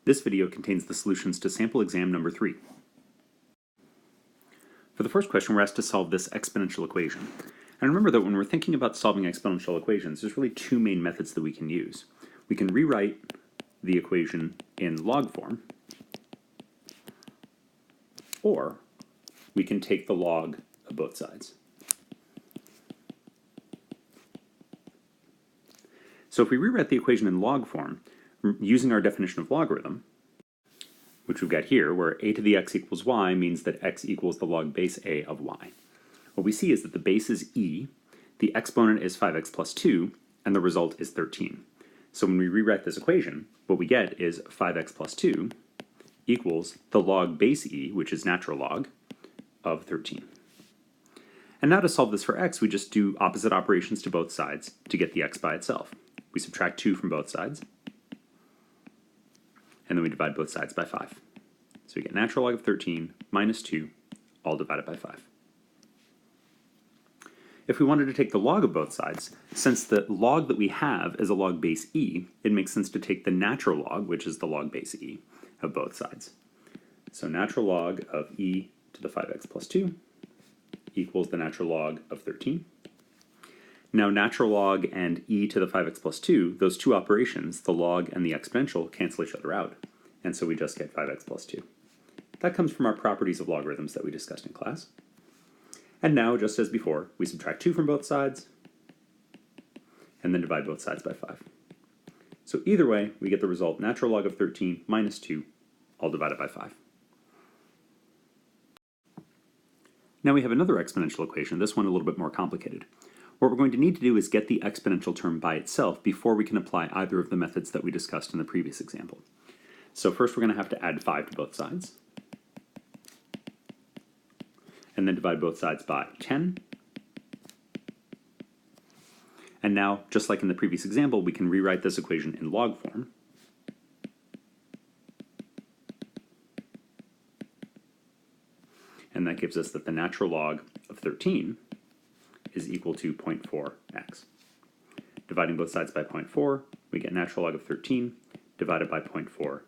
This video contains the solutions to sample exam number 3. For the first question, we're asked to solve this exponential equation. And remember that when we're thinking about solving exponential equations, there's really two main methods that we can use. We can rewrite the equation in log form, or we can take the log of both sides. So if we rewrite the equation in log form, using our definition of logarithm, which we've got here, where a to the x equals y means that x equals the log base a of y. What we see is that the base is e, the exponent is 5x plus 2, and the result is 13. So when we rewrite this equation, what we get is 5x plus 2 equals the log base e, which is natural log, of 13. And now to solve this for x, we just do opposite operations to both sides to get the x by itself. We subtract 2 from both sides, and then we divide both sides by 5. So we get natural log of 13 minus 2, all divided by 5. If we wanted to take the log of both sides, since the log that we have is a log base e, it makes sense to take the natural log, which is the log base e, of both sides. So natural log of e to the 5x plus 2 equals the natural log of 13. Now natural log and e to the 5x plus 2, those two operations, the log and the exponential, cancel each other out. And so we just get 5x plus 2. That comes from our properties of logarithms that we discussed in class. And now, just as before, we subtract 2 from both sides, and then divide both sides by 5. So either way, we get the result natural log of 13 minus 2, all divided by 5. Now we have another exponential equation, this one a little bit more complicated. What we're going to need to do is get the exponential term by itself before we can apply either of the methods that we discussed in the previous example. So first we're going to have to add 5 to both sides, and then divide both sides by 10. And now, just like in the previous example, we can rewrite this equation in log form. And that gives us that the natural log of 13 is equal to 0.4x. Dividing both sides by 0.4, we get natural log of 13 divided by 0.4,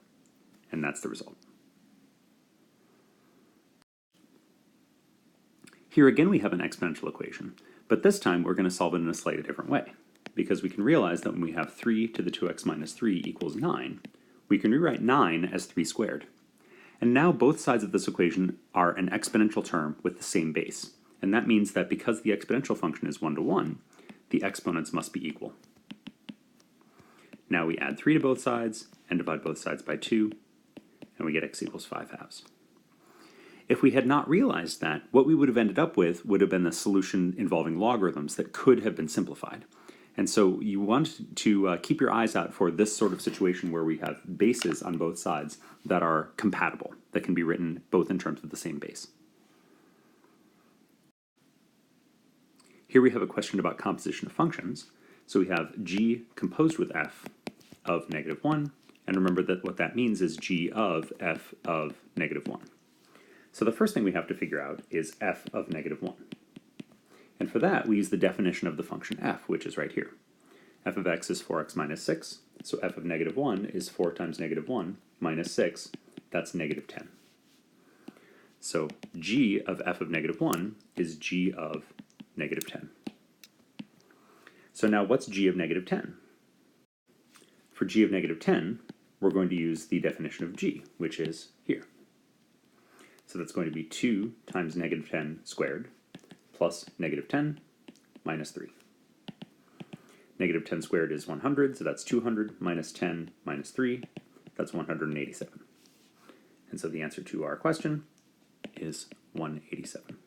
and that's the result. Here again we have an exponential equation, but this time we're going to solve it in a slightly different way, because we can realize that when we have 3 to the 2x minus 3 equals 9, we can rewrite 9 as 3 squared. And now both sides of this equation are an exponential term with the same base. And that means that because the exponential function is 1 to 1, the exponents must be equal. Now we add 3 to both sides and divide both sides by 2, and we get x equals 5/2. If we had not realized that, what we would have ended up with would have been the solution involving logarithms that could have been simplified. And so you want to keep your eyes out for this sort of situation where we have bases on both sides that are compatible, that can be written both in terms of the same base. Here we have a question about composition of functions. So we have g composed with f of -1, and remember that what that means is g of f of -1. So the first thing we have to figure out is f of -1. And for that, we use the definition of the function f, which is right here. F of x is 4x minus 6, so f of -1 is 4 times -1 minus 6, that's -10. So g of f of -1 is g of -10. So now what's g of -10? For g of -10, we're going to use the definition of g, which is here. So that's going to be 2 times -10 squared plus -10 minus 3. -10 squared is 100, so that's 200 minus 10 minus 3, that's 187. And so the answer to our question is 187.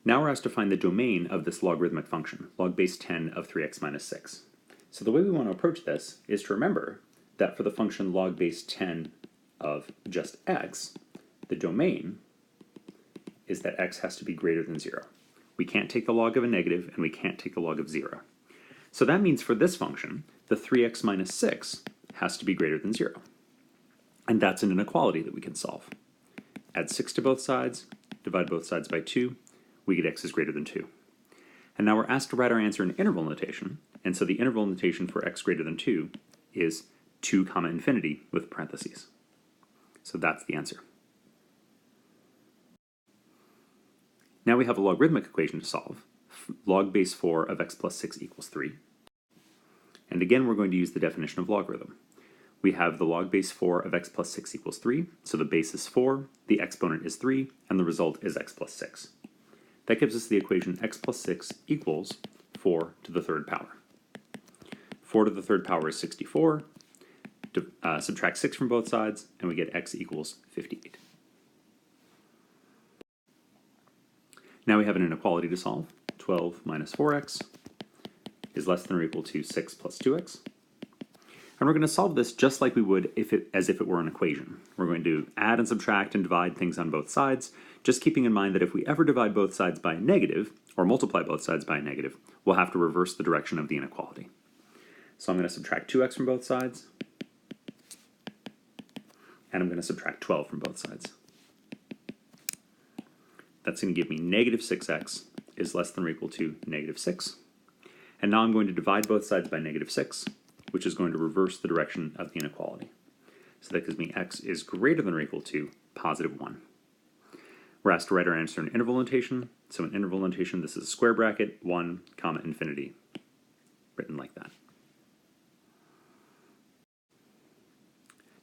Now we're asked to find the domain of this logarithmic function, log base 10 of 3x minus 6. So the way we want to approach this is to remember that for the function log base 10 of just x, the domain is that x has to be greater than 0. We can't take the log of a negative, and we can't take the log of 0. So that means for this function, the 3x minus 6 has to be greater than 0. And that's an inequality that we can solve. Add 6 to both sides, divide both sides by 2, we get x is greater than 2. And now we're asked to write our answer in interval notation, And so the interval notation for x greater than 2 is 2 comma infinity with parentheses. So that's the answer. Now we have a logarithmic equation to solve. Log base 4 of x plus 6 equals 3. And again, we're going to use the definition of logarithm. We have the log base 4 of x plus 6 equals 3, so the base is 4, the exponent is 3, and the result is x plus 6. That gives us the equation x plus 6 equals 4 to the third power. 4 to the third power is 64. Subtract 6 from both sides, and we get x equals 58. Now we have an inequality to solve. 12 minus 4x is less than or equal to 6 plus 2x. And we're going to solve this just like we would as if it were an equation. We're going to add and subtract and divide things on both sides, just keeping in mind that if we ever divide both sides by a negative, or multiply both sides by a negative, we'll have to reverse the direction of the inequality. So I'm going to subtract 2x from both sides, and I'm going to subtract 12 from both sides. That's going to give me negative 6x is less than or equal to negative 6. And now I'm going to divide both sides by negative 6, which is going to reverse the direction of the inequality. So that gives me x is greater than or equal to positive 1. We're asked to write our answer in interval notation. So in interval notation, this is a square bracket, 1 comma infinity, written like that.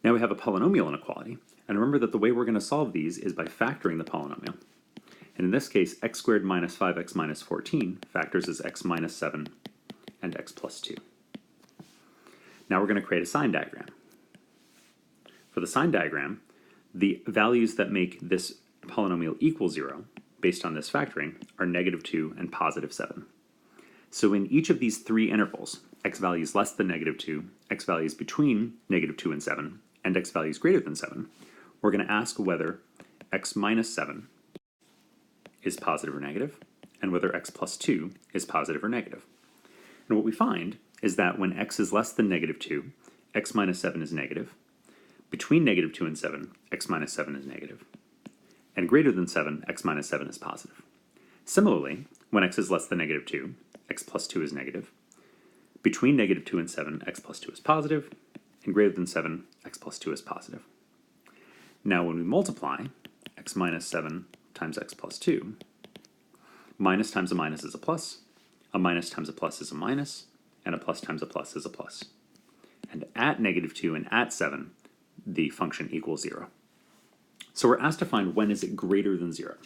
Now we have a polynomial inequality, and remember that the way we're going to solve these is by factoring the polynomial. And in this case, x squared minus 5x minus 14 factors as x minus 7 and x plus 2. Now we're going to create a sign diagram. For the sign diagram, the values that make this polynomial equal 0, based on this factoring, are negative 2 and positive 7. So in each of these three intervals, x values less than negative 2, x values between negative 2 and 7, and x values greater than 7, we're going to ask whether x minus 7 is positive or negative, and whether x plus 2 is positive or negative. And what we find is that when x is less than negative 2, x minus 7 is negative. Between negative 2 and 7, x minus 7 is negative. And greater than 7, x minus 7 is positive. Similarly, when x is less than negative 2, x plus 2 is negative. Between negative 2 and 7, x plus 2 is positive. And greater than 7, x plus 2 is positive. Now when we multiply x minus 7 times x plus 2, minus times a minus is a minus times a plus is a minus, and a plus times a plus is a plus. And at negative 2 and at 7, the function equals 0. So we're asked to find when is it greater than 0.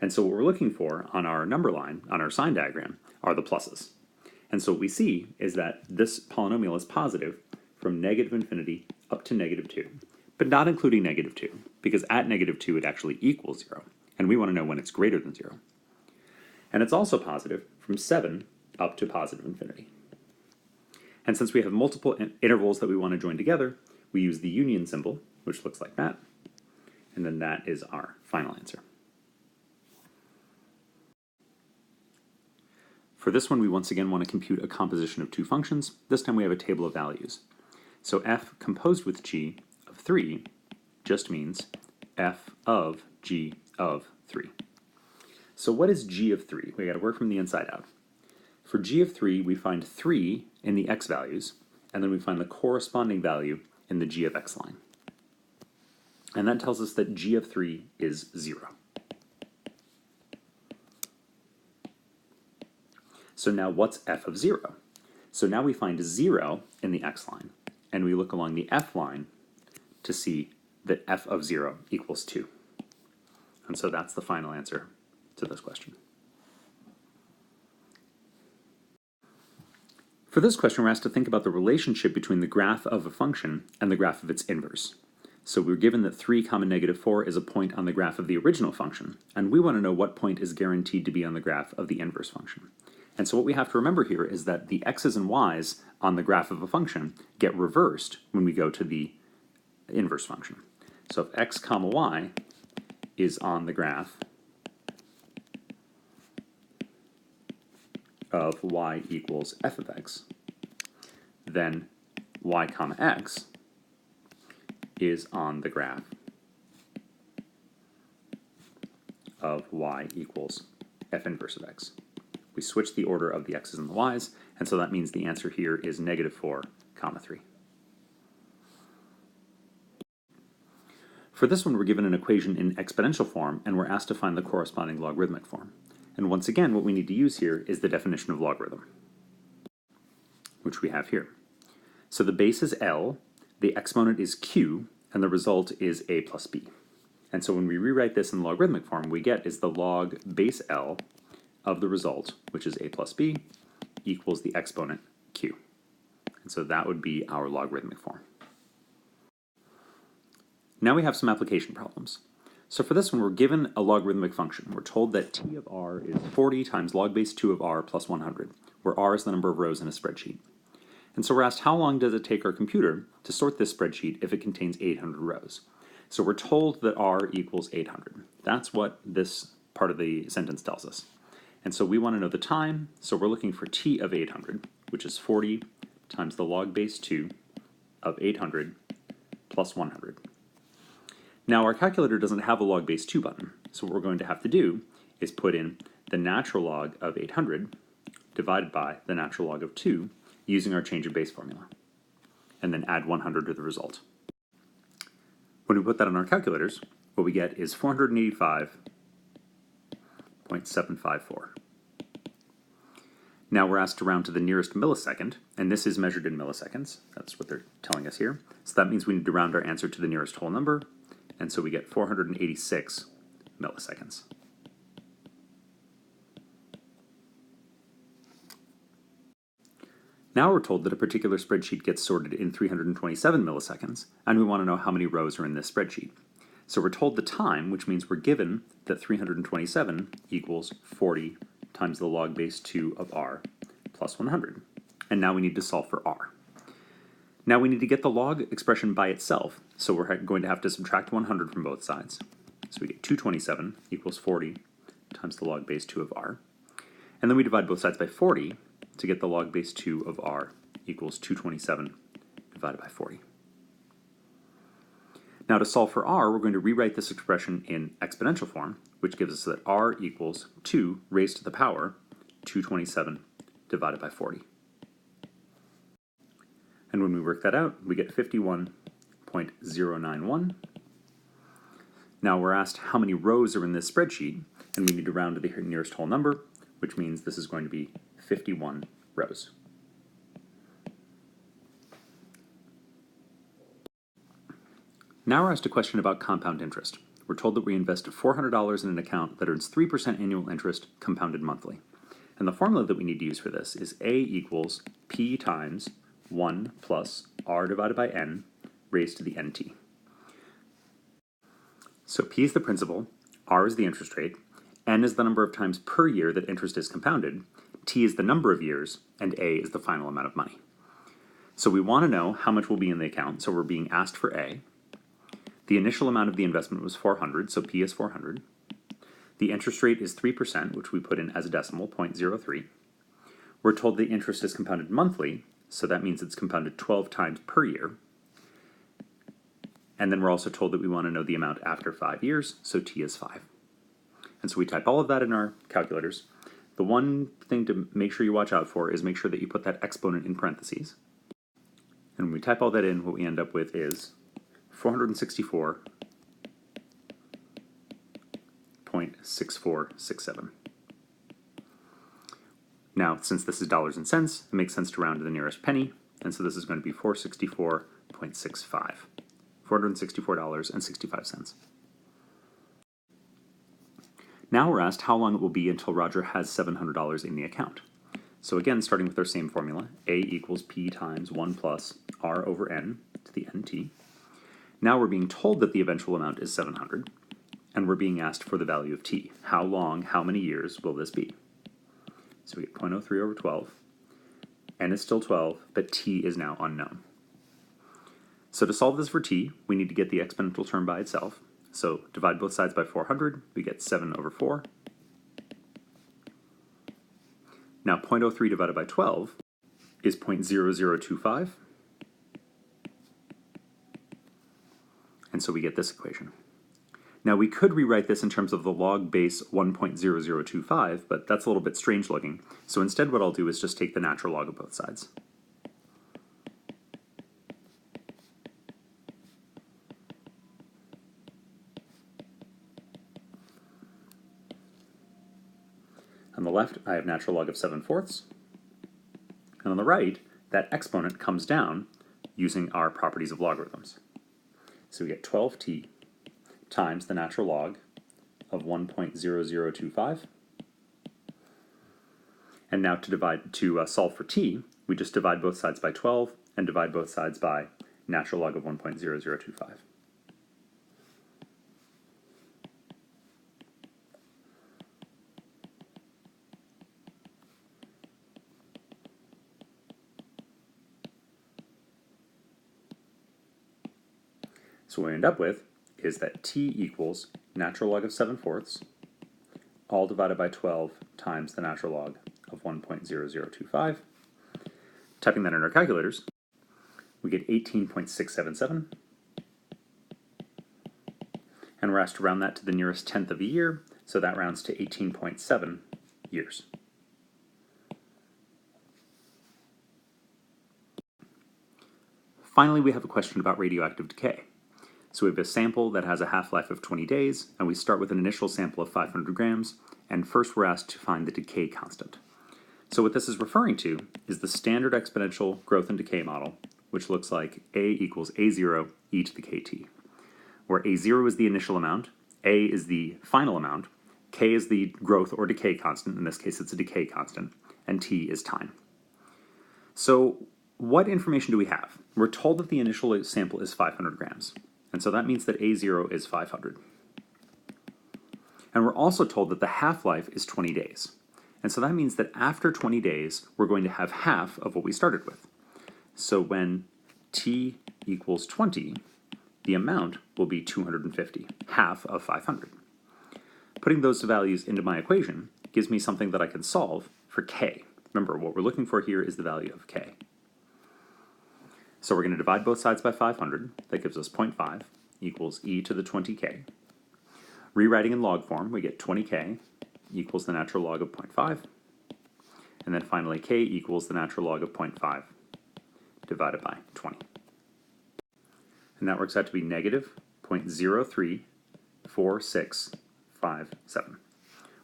And so what we're looking for on our number line, on our sign diagram, are the pluses. And so what we see is that this polynomial is positive from negative infinity up to negative 2, but not including negative 2, because at negative 2 it actually equals 0, and we want to know when it's greater than 0. And it's also positive from 7 up to positive infinity. And since we have multiple intervals that we want to join together, we use the union symbol, which looks like that, and then that is our final answer. For this one, we once again want to compute a composition of two functions. This time we have a table of values. So f composed with g of 3 just means f of g of 3. So what is g of 3? We got to work from the inside out. For g of 3, we find 3 in the x values, and then we find the corresponding value in the g of x line. And that tells us that g of 3 is 0. So now what's f of 0? So now we find 0 in the x line, and we look along the f line to see that f of 0 equals 2. And so that's the final answer to this question. For this question, we're asked to think about the relationship between the graph of a function and the graph of its inverse. So we're given that 3 comma negative 4 is a point on the graph of the original function, and we want to know what point is guaranteed to be on the graph of the inverse function. And so what we have to remember here is that the x's and y's on the graph of a function get reversed when we go to the inverse function. So if x comma y is on the graph of y equals f of x, then y comma x is on the graph of y equals f inverse of x. We switch the order of the x's and the y's, And so that means the answer here is negative 4, comma 3. For this one, we're given an equation in exponential form, and we're asked to find the corresponding logarithmic form. And once again, what we need to use here is the definition of logarithm, which we have here. So the base is L, the exponent is Q, and the result is A plus B. And so when we rewrite this in logarithmic form, we get is the log base L of the result, which is A plus B, equals the exponent Q. And so that would be our logarithmic form. Now we have some application problems. So for this one, we're given a logarithmic function. We're told that t of r is 40 times log base 2 of r plus 100, where r is the number of rows in a spreadsheet. And so we're asked how long does it take our computer to sort this spreadsheet if it contains 800 rows. So we're told that r equals 800. That's what this part of the sentence tells us. And so we want to know the time, so we're looking for t of 800, which is 40 times the log base 2 of 800 plus 100. Now our calculator doesn't have a log base 2 button, so what we're going to have to do is put in the natural log of 800 divided by the natural log of 2 using our change of base formula, and then add 100 to the result. When we put that on our calculators, what we get is 485.754. Now we're asked to round to the nearest millisecond, and this is measured in milliseconds. That's what they're telling us here. So that means we need to round our answer to the nearest whole number, and so we get 486 milliseconds. Now we're told that a particular spreadsheet gets sorted in 327 milliseconds, and we want to know how many rows are in this spreadsheet. So we're told the time, which means we're given that 327 equals 40 times the log base 2 of r plus 100. And now we need to solve for r. Now we need to get the log expression by itself, so we're going to have to subtract 100 from both sides. So we get 227 equals 40 times the log base 2 of r. And then we divide both sides by 40 to get the log base 2 of r equals 227 divided by 40. Now to solve for r, we're going to rewrite this expression in exponential form, which gives us that r equals 2 raised to the power 227 divided by 40. And when we work that out, we get 51.091. Now we're asked how many rows are in this spreadsheet, and we need to round to the nearest whole number, which means this is going to be 51 rows. Now we're asked a question about compound interest. We're told that we invest $400 in an account that earns 3% annual interest compounded monthly. And the formula that we need to use for this is A equals P times 1 plus r divided by n raised to the nt. So P is the principal, r is the interest rate, n is the number of times per year that interest is compounded, t is the number of years, and a is the final amount of money. So we want to know how much will be in the account, so we're being asked for A. The initial amount of the investment was 400, so P is 400. The interest rate is 3%, which we put in as a decimal, 0.03. We're told the interest is compounded monthly, so that means it's compounded 12 times per year. And then we're also told that we want to know the amount after 5 years, so T is 5. And so we type all of that in our calculators. The one thing to make sure you watch out for is make sure that you put that exponent in parentheses. And when we type all that in, what we end up with is 464.6467. Now, since this is dollars and cents, it makes sense to round to the nearest penny, and so this is going to be 464.65. $464.65. Now we're asked how long it will be until Roger has $700 in the account. So again, starting with our same formula, A equals P times 1 plus R over N to the NT. Now we're being told that the eventual amount is 700, and we're being asked for the value of T. How long, how many years will this be? So we get 0.03 over 12. N is still 12, but T is now unknown. So to solve this for T, we need to get the exponential term by itself. So divide both sides by 400, we get 7 over 4. Now 0.03 divided by 12 is 0.0025. And so we get this equation. Now we could rewrite this in terms of the log base 1.0025, but that's a little bit strange looking. So instead what I'll do is just take the natural log of both sides. On the left, I have natural log of 7/4. And on the right, that exponent comes down using our properties of logarithms. So we get 12t times the natural log of 1.0025. And now to solve for t, we just divide both sides by 12 and divide both sides by natural log of 1.0025. So what we end up with is that t equals natural log of 7/4, all divided by 12 times the natural log of 1.0025. Typing that in our calculators, we get 18.677. And we're asked to round that to the nearest tenth of a year, so that rounds to 18.7 years. Finally, we have a question about radioactive decay. So we have a sample that has a half-life of 20 days, and we start with an initial sample of 500 grams, and first we're asked to find the decay constant. So what this is referring to is the standard exponential growth and decay model, which looks like A equals A0 e to the kt, where A0 is the initial amount, A is the final amount, K is the growth or decay constant, in this case it's a decay constant, and T is time. So what information do we have? We're told that the initial sample is 500 grams. And so that means that A0 is 500. And we're also told that the half-life is 20 days. And so that means that after 20 days, we're going to have half of what we started with. So when t equals 20, the amount will be 250, half of 500. Putting those values into my equation gives me something that I can solve for k. Remember, what we're looking for here is the value of k. So we're going to divide both sides by 500. That gives us 0.5 equals e to the 20k. Rewriting in log form, we get 20k equals the natural log of 0.5. And then finally, k equals the natural log of 0.5 divided by 20. And that works out to be negative 0.034657.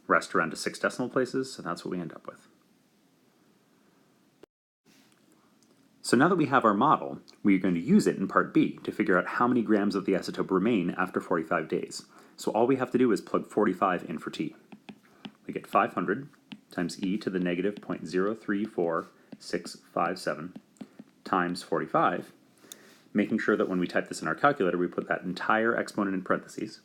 Rest around to 6 decimal places, so that's what we end up with. So now that we have our model, we're going to use it in part B to figure out how many grams of the isotope remain after 45 days. So all we have to do is plug 45 in for t. We get 500 times e to the negative 0.034657 times 45, making sure that when we type this in our calculator, we put that entire exponent in parentheses.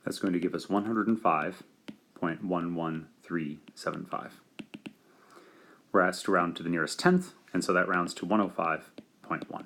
That's going to give us 105.11375. We're asked to round to the nearest tenth, and so that rounds to 105.1.